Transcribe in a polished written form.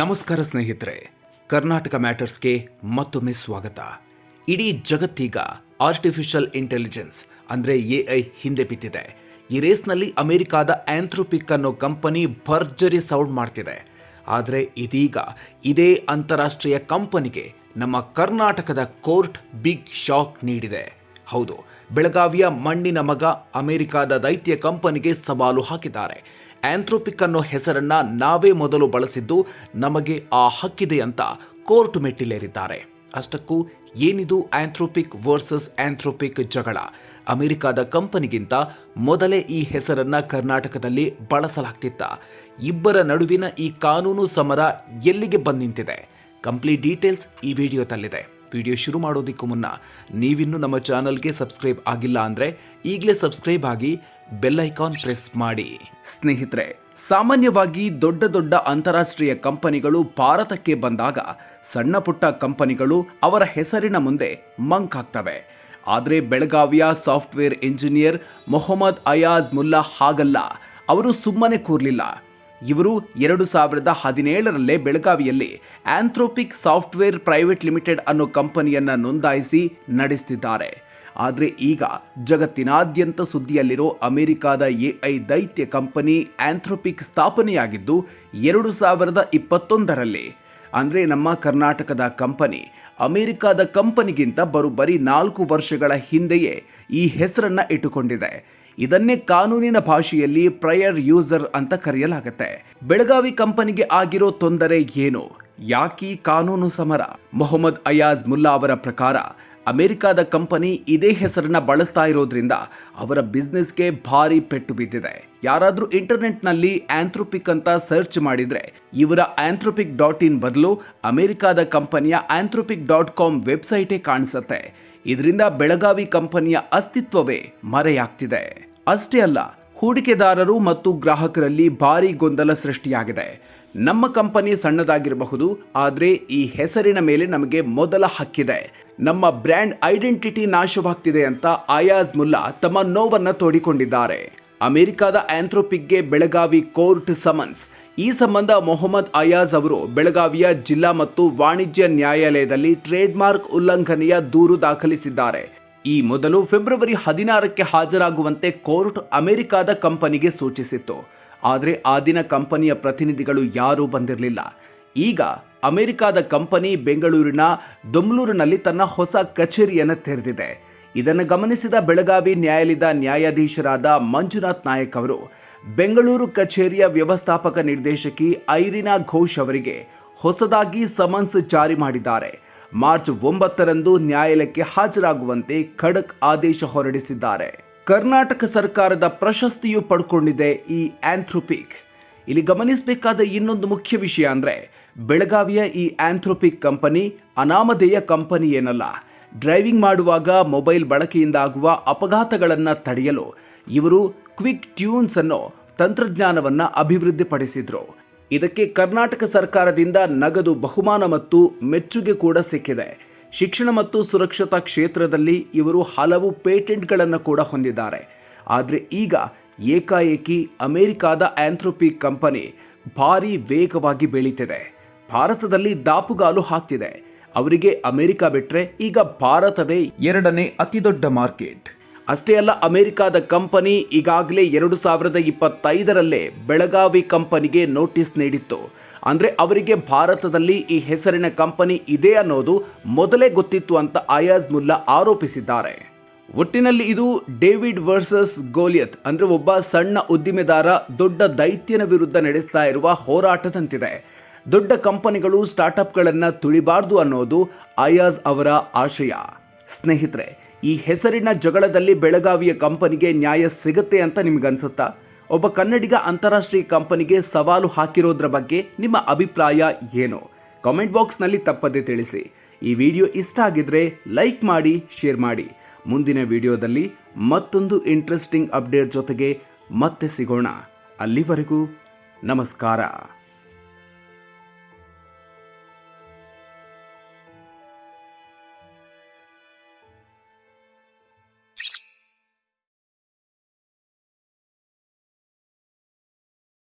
ನಮಸ್ಕಾರ ಸ್ನೇಹಿತರೆ, ಕರ್ನಾಟಕ ಮ್ಯಾಟರ್ಸ್ಗೆ ಮತ್ತೊಮ್ಮೆ ಸ್ವಾಗತ. ಇಡೀ ಜಗತ್ತೀಗ ಆರ್ಟಿಫಿಷಿಯಲ್ ಇಂಟೆಲಿಜೆನ್ಸ್ ಅಂದರೆ AI ಹಿಂದೆ ಬಿದ್ದಿದೆ. ಈ ರೇಸ್ನಲ್ಲಿ ಅಮೆರಿಕಾದ ಆಂಥ್ರೋಪಿಕ್ ಅನ್ನೋ ಕಂಪನಿ ಭರ್ಜರಿ ಸೌಂಡ್ ಮಾಡ್ತಿದೆ. ಆದರೆ ಇದೀಗ ಇದೇ ಅಂತಾರಾಷ್ಟ್ರೀಯ ಕಂಪನಿಗೆ ನಮ್ಮ ಕರ್ನಾಟಕದ ಕೋರ್ಟ್ ಬಿಗ್ ಶಾಕ್ ನೀಡಿದೆ. ಹೌದು, ಬೆಳಗಾವಿಯ ಮಣ್ಣಿನ ಮಗ ಅಮೆರಿಕಾದ ದೈತ್ಯ ಕಂಪನಿಗೆ ಸವಾಲು ಹಾಕಿದ್ದಾರೆ. ಆಂಥ್ರೋಪಿಕ್ ಅನ್ನೋ ಹೆಸರನ್ನ ನಾವೇ ಮೊದಲು ಬಳಸಿದ್ದು, ನಮಗೆ ಆ ಹಕ್ಕಿದೆ ಅಂತ ಕೋರ್ಟ್ ಮೆಟ್ಟಿಲೇರಿದ್ದಾರೆ. ಅಷ್ಟಕ್ಕೂ ಏನಿದು ಆಂಥ್ರೋಪಿಕ್ ವರ್ಸಸ್ ಆಂಥ್ರೋಪಿಕ್ ಜಗಳ? ಅಮೆರಿಕಾದ ಕಂಪನಿಗಿಂತ ಮೊದಲೇ ಈ ಹೆಸರನ್ನ ಕರ್ನಾಟಕದಲ್ಲಿ ಬಳಸಲಾಗ್ತಿತ್ತ? ಇಬ್ಬರ ನಡುವಿನ ಈ ಕಾನೂನು ಸಮರ ಎಲ್ಲಿಗೆ ಬಂದು ನಿಂತಿದೆ? ಕಂಪ್ಲೀಟ್ ಡೀಟೇಲ್ಸ್ ಈ ವಿಡಿಯೋದಲ್ಲಿದೆ. ವಿಡಿಯೋ ಶುರು ಮಾಡೋದಕ್ಕೂ ಮುನ್ನ ನೀವಿನ್ನೂ ನಮ್ಮ ಚಾನಲ್ಗೆ ಸಬ್ಸ್ಕ್ರೈಬ್ ಆಗಿಲ್ಲ ಅಂದರೆ ಈಗಲೇ ಸಬ್ಸ್ಕ್ರೈಬ್ ಆಗಿ ಬೆಲ್ ಐಕಾನ್ ಪ್ರೆಸ್ ಮಾಡಿ. ಸ್ನೇಹಿತರೆ, ಸಾಮಾನ್ಯವಾಗಿ ದೊಡ್ಡ ದೊಡ್ಡ ಅಂತಾರಾಷ್ಟ್ರೀಯ ಕಂಪನಿಗಳು ಭಾರತಕ್ಕೆ ಬಂದಾಗ ಸಣ್ಣ ಪುಟ್ಟ ಕಂಪನಿಗಳು ಅವರ ಹೆಸರಿನ ಮುಂದೆ ಮಂಕಾಗ್ತವೆ. ಆದರೆ ಬೆಳಗಾವಿಯ ಸಾಫ್ಟ್ವೇರ್ ಇಂಜಿನಿಯರ್ ಮೊಹಮ್ಮದ್ ಅಯಾಜ್ ಮುಲ್ಲಾ ಹಾಗಲ್ಲ. ಅವರು ಸುಮ್ಮನೆ ಕೂರ್ಲಿಲ್ಲ. ಇವರು 2017ರಲ್ಲೇ ಬೆಳಗಾವಿಯಲ್ಲಿ ಆಂಥ್ರೋಪಿಕ್ ಸಾಫ್ಟ್ವೇರ್ ಪ್ರೈವೇಟ್ ಲಿಮಿಟೆಡ್ ಅನ್ನೋ ಕಂಪನಿಯನ್ನ ನೋಂದಾಯಿಸಿ ನಡೆಸ್ತಿದ್ದಾರೆ. ಆದರೆ ಈಗ ಜಗತ್ತಿನಾದ್ಯಂತ ಸುದ್ದಿಯಲ್ಲಿರೋ ಅಮೆರಿಕಾದ AI ದೈತ್ಯ ಕಂಪನಿ ಆಂಥ್ರೋಪಿಕ್ ಸ್ಥಾಪನೆಯಾಗಿದ್ದು 2021ರಲ್ಲಿ. ಅಂದರೆ ನಮ್ಮ ಕರ್ನಾಟಕದ ಕಂಪನಿ ಅಮೆರಿಕಾದ ಕಂಪನಿಗಿಂತ ಬರೋಬ್ಬರಿ 4 ವರ್ಷಗಳ ಹಿಂದೆಯೇ ಈ ಹೆಸರನ್ನ ಇಟ್ಟುಕೊಂಡಿದೆ. ಇದನ್ನೇ ಕಾನೂನಿನ ಭಾಷೆಯಲ್ಲಿ ಪ್ರಯರ್ ಯೂಸರ್ ಅಂತ ಕರೆಯಲಾಗುತ್ತೆ. ಬೆಳಗಾವಿ ಕಂಪನಿಗೆ ಆಗಿರೋ ತೊಂದರೆ ಏನು? ಯಾಕಿ ಕಾನೂನು ಸಮರ? ಮೊಹಮ್ಮದ್ ಅಯಾಜ್ ಮುಲ್ಲಾ ಅವರ ಪ್ರಕಾರ ಅಮೆರಿಕಾದ ಕಂಪನಿ ಇದೇ ಹೆಸರನ್ನ ಬಳಸ್ತಾ ಇರೋದ್ರಿಂದ ಅವರ ಬಿಸ್ನೆಸ್ಗೆ ಭಾರಿ ಪೆಟ್ಟು ಬಿದ್ದಿದೆ. ಯಾರಾದ್ರೂ ಇಂಟರ್ನೆಟ್ನಲ್ಲಿ ಆಂಥ್ರೋಪಿಕ್ ಅಂತ ಸರ್ಚ್ ಮಾಡಿದ್ರೆ ಇವರ anthropic.in ಬದಲು ಅಮೆರಿಕಾದ ಕಂಪನಿಯ anthropic.com ವೆಬ್ಸೈಟೇ ಕಾಣಿಸುತ್ತೆ. ಇದರಿಂದ ಬೆಳಗಾವಿ ಕಂಪನಿಯ ಅಸ್ತಿತ್ವವೇ ಮರೆಯಾಗ್ತಿದೆ. ಅಷ್ಟೇ ಅಲ್ಲ, ಹೂಡಿಕೆದಾರರು ಮತ್ತು ಗ್ರಾಹಕರಲ್ಲಿ ಭಾರಿ ಗೊಂದಲ ಸೃಷ್ಟಿಯಾಗಿದೆ. ನಮ್ಮ ಕಂಪನಿ ಸಣ್ಣದಾಗಿರಬಹುದು, ಆದರೆ ಈ ಹೆಸರಿನ ಮೇಲೆ ನಮಗೆ ಮೊದಲ ಹಕ್ಕಿದೆ. ನಮ್ಮ ಬ್ರ್ಯಾಂಡ್ ಐಡೆಂಟಿಟಿ ನಾಶವಾಗ್ತಿದೆ ಅಂತ ಅಯಾಜ್ ಮುಲ್ಲಾ ತಮ್ಮ ನೋವನ್ನ ತೋಡಿಕೊಂಡಿದ್ದಾರೆ. ಅಮೆರಿಕಾದ ಆಂಥ್ರೋಪಿಕ್ಗೆ ಬೆಳಗಾವಿ ಕೋರ್ಟ್ ಸಮನ್ಸ್. ಈ ಸಂಬಂಧ ಮೊಹಮ್ಮದ್ ಅಯಾಜ್ ಅವರು ಬೆಳಗಾವಿಯ ಜಿಲ್ಲಾ ಮತ್ತು ವಾಣಿಜ್ಯ ನ್ಯಾಯಾಲಯದಲ್ಲಿ ಟ್ರೇಡ್ ಮಾರ್ಕ್ ಉಲ್ಲಂಘನೆಯ ದೂರು ದಾಖಲಿಸಿದ್ದಾರೆ. ಈ ಮೊದಲು ಫೆಬ್ರವರಿ 16ಕ್ಕೆ ಹಾಜರಾಗುವಂತೆ ಕೋರ್ಟ್ ಅಮೆರಿಕಾದ ಕಂಪನಿಗೆ ಸೂಚಿಸಿತ್ತು. ಆದರೆ ಆ ದಿನ ಕಂಪನಿಯ ಪ್ರತಿನಿಧಿಗಳು ಯಾರೂ ಬಂದಿರಲಿಲ್ಲ. ಈಗ ಅಮೆರಿಕಾದ ಕಂಪನಿ ಬೆಂಗಳೂರಿನ ದೊಮ್ಲೂರಿನಲ್ಲಿ ತನ್ನ ಹೊಸ ಕಚೇರಿಯನ್ನು ತೆರೆದಿದೆ. ಇದನ್ನು ಗಮನಿಸಿದ ಬೆಳಗಾವಿ ನ್ಯಾಯಾಲಯದ ನ್ಯಾಯಾಧೀಶರಾದ ಮಂಜುನಾಥ್ ನಾಯಕ್ ಅವರು ಬೆಂಗಳೂರು ಕಚೇರಿಯ ವ್ಯವಸ್ಥಾಪಕ ನಿರ್ದೇಶಕಿ ಐರಿನಾ ಘೋಷ್ ಅವರಿಗೆ ಹೊಸದಾಗಿ ಸಮನ್ಸ್ ಜಾರಿ ಮಾಡಿದ್ದಾರೆ. ಮಾರ್ಚ್ 9ರಂದು ನ್ಯಾಯಾಲಯಕ್ಕೆ ಹಾಜರಾಗುವಂತೆ ಖಡಕ್ ಆದೇಶ ಹೊರಡಿಸಿದ್ದಾರೆ. ಕರ್ನಾಟಕ ಸರ್ಕಾರದ ಪ್ರಶಸ್ತಿಯು ಪಡ್ಕೊಂಡಿದೆ ಈ ಆಂಥ್ರೋಪಿಕ್. ಇಲ್ಲಿ ಗಮನಿಸಬೇಕಾದ ಇನ್ನೊಂದು ಮುಖ್ಯ ವಿಷಯ ಅಂದರೆ, ಬೆಳಗಾವಿಯ ಈ ಆಂಥ್ರೋಪಿಕ್ ಕಂಪನಿ ಅನಾಮಧೇಯ ಕಂಪನಿ ಏನಲ್ಲ. ಡ್ರೈವಿಂಗ್ ಮಾಡುವಾಗ ಮೊಬೈಲ್ ಬಳಕೆಯಿಂದ ಆಗುವ ಅಪಘಾತಗಳನ್ನು ತಡೆಯಲು ಇವರು ಕ್ವಿಕ್ ಟ್ಯೂನ್ಸ್ ಅನ್ನೋ ತಂತ್ರಜ್ಞಾನವನ್ನು ಅಭಿವೃದ್ಧಿಪಡಿಸಿದ್ರು. ಇದಕ್ಕೆ ಕರ್ನಾಟಕ ಸರ್ಕಾರದಿಂದ ನಗದು ಬಹುಮಾನ ಮತ್ತು ಮೆಚ್ಚುಗೆ ಕೂಡ ಸಿಕ್ಕಿದೆ. ಶಿಕ್ಷಣ ಮತ್ತು ಸುರಕ್ಷತಾ ಕ್ಷೇತ್ರದಲ್ಲಿ ಇವರು ಹಲವು ಪೇಟೆಂಟ್ಗಳನ್ನು ಕೂಡ ಹೊಂದಿದ್ದಾರೆ. ಆದರೆ ಈಗ ಏಕಾಏಕಿ ಅಮೆರಿಕಾದ ಆಂಥ್ರೋಪಿಕ್ ಕಂಪನಿ ಭಾರಿ ವೇಗವಾಗಿ ಬೆಳೀತಿದೆ. ಭಾರತದಲ್ಲಿ ದಾಪುಗಾಲು ಹಾಕ್ತಿದೆ. ಅವರಿಗೆ ಅಮೆರಿಕ ಬಿಟ್ಟರೆ ಈಗ ಭಾರತವೇ 2ನೇ ಅತಿದೊಡ್ಡ ಮಾರ್ಕೆಟ್. ಅಷ್ಟೇ ಅಲ್ಲ, ಅಮೆರಿಕಾದ ಕಂಪನಿ ಈಗಾಗಲೇ 2025ರಲ್ಲೇ ಬೆಳಗಾವಿ ಕಂಪನಿಗೆ ನೋಟಿಸ್ ನೀಡಿತ್ತು. ಅಂದರೆ ಅವರಿಗೆ ಭಾರತದಲ್ಲಿ ಈ ಹೆಸರಿನ ಕಂಪನಿ ಇದೆ ಅನ್ನೋದು ಮೊದಲೇ ಗೊತ್ತಿತ್ತು ಅಂತ ಅಯಾಜ್ ಮುಲ್ಲಾ ಆರೋಪಿಸಿದ್ದಾರೆ. ಒಟ್ಟಿನಲ್ಲಿ ಇದು ಡೇವಿಡ್ ವರ್ಸಸ್ ಗೋಲಿಯತ್, ಅಂದರೆ ಒಬ್ಬ ಸಣ್ಣ ಉದ್ದಿಮೆದಾರ ದೊಡ್ಡ ದೈತ್ಯನ ವಿರುದ್ಧ ನಡೆಸ್ತಾ ಇರುವ ಹೋರಾಟದಂತಿದೆ. ದೊಡ್ಡ ಕಂಪನಿಗಳು ಸ್ಟಾರ್ಟ್ಅಪ್ಗಳನ್ನು ತುಳಿಬಾರ್ದು ಅನ್ನೋದು ಅಯಾಜ್ ಅವರ ಆಶಯ. ಸ್ನೇಹಿತರೆ, ಈ ಹೆಸರಿನ ಜಗಳದಲ್ಲಿ ಬೆಳಗಾವಿಯ ಕಂಪನಿಗೆ ನ್ಯಾಯ ಸಿಗುತ್ತೆ ಅಂತ ನಿಮ್ಗನ್ಸುತ್ತಾ? ಒಬ್ಬ ಕನ್ನಡಿಗ ಅಂತಾರಾಷ್ಟ್ರೀಯ ಕಂಪನಿಗೆ ಸವಾಲು ಹಾಕಿರೋದ್ರ ಬಗ್ಗೆ ನಿಮ್ಮ ಅಭಿಪ್ರಾಯ ಏನು? ಕಾಮೆಂಟ್ ಬಾಕ್ಸ್ನಲ್ಲಿ ತಪ್ಪದೇ ತಿಳಿಸಿ. ಈ ವಿಡಿಯೋ ಇಷ್ಟ ಆಗಿದ್ರೆ ಲೈಕ್ ಮಾಡಿ, ಶೇರ್ ಮಾಡಿ. ಮುಂದಿನ ವಿಡಿಯೋದಲ್ಲಿ ಮತ್ತೊಂದು ಇಂಟ್ರೆಸ್ಟಿಂಗ್ ಅಪ್ಡೇಟ್ ಜೊತೆಗೆ ಮತ್ತೆ ಸಿಗೋಣ. ಅಲ್ಲಿವರೆಗೂ ನಮಸ್ಕಾರ.